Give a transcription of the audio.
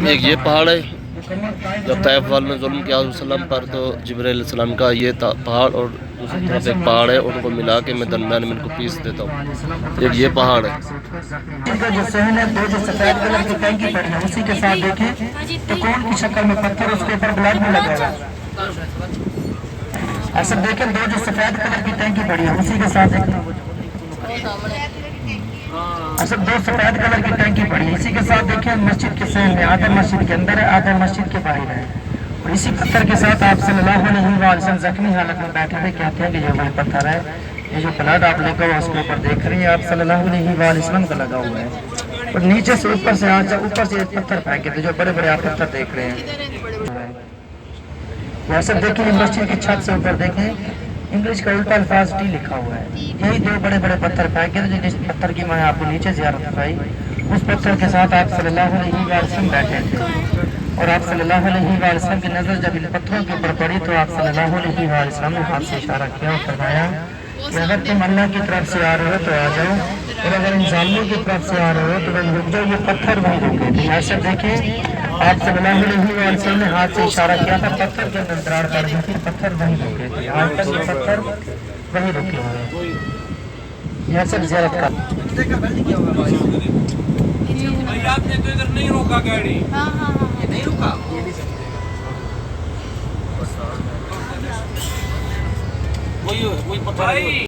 ایک یہ پہاڑ ہے، جب طائف والوں نے ظلم کیا وسلم پر تو جبرائیل علیہ السلام کا یہ پہاڑ اور دوسری طرف ایک پہاڑ ہے، ان کو ملا کے میں درمیان میں ان کو پیس دیتا ہوں۔ ایک یہ پہاڑ ہے۔ ان کا جو صحن ہے، دو جو سفید کلر کی ٹینکی پڑی ہے، اسی کے ساتھ دیکھیں تو کون کی شکل میں پتھر، اس کے اوپر بلیک بھی لگا ہوا ہے۔ ایسا دیکھیں دو جو سفید کلر کی ٹینکی پڑی ہے، اسی کے ساتھ دیکھیں ایسا دو سفید کلر کی ٹینکی پڑی ہے، اسی کے ساتھ دیکھیں مسجد کے صحن میں آدھے مسجد کے اندر ہے، آدھے مسجد کے باہر ہے، اور اسی پتھر کے ساتھ آپ صلی اللہ علیہ وسلم زخمی حالت میں بیٹھے ہوئے کہتے ہیں کہ یہ وہی پتھر ہے، یہ جو بلڈ آپ لگا ہوا اس کے اوپر دیکھ رہی ہیں آپ صلی اللہ علیہ وسلم کا لگا ہوا ہے، اور نیچے سے اوپر سے اوپر سے ایک پتھر پھینکے تھے، جو بڑے بڑے آپ پتھر دیکھ رہے ہیں۔ ویسے دیکھیں مسجد کی چھت سے اوپر دیکھیں، انگلش کا الٹا الفاظ ٹی لکھا ہوا ہے، یہی دو بڑے بڑے پتھر پھینکے تھے، جس پتھر کی میں نے آپ کو نیچے زیارت دکھائی، اس پتھر کے ساتھ آپ صلی اللہ علیہ وسلم بیٹھے تھے، اور آپ صلی اللہ علیہ وسلم کی نظر جب ان پتھروں کے اوپر پڑی تو آپ صلی اللہ علیہ وسلم نے ہاتھ سے اشارہ کیا اور فرمایا کہ اگر تم اللہ کی طرف سے آ رہے ہو تو آ جاؤ، اور اگر ان ظالموں کی طرف سے آ رہے ہو تو وہیں رک جاؤ، یہ پتھر وہیں رکے تھے۔ ایسے دیکھیں آپ صلی اللہ علیہ وسلم نے ہاتھ سے اشارہ کیا تھا، پتھر کے اندر دراڑ پڑ گئی تھی، پتھر وہیں رکے تھے، آج تک یہ پتھر وہیں رکے ہوئے ہیں۔ یہ سب زیارت کا آپ نے تو ادھر نہیں روکا گاڑی؟ ہاں یہ نہیں رکا، وہی پتھر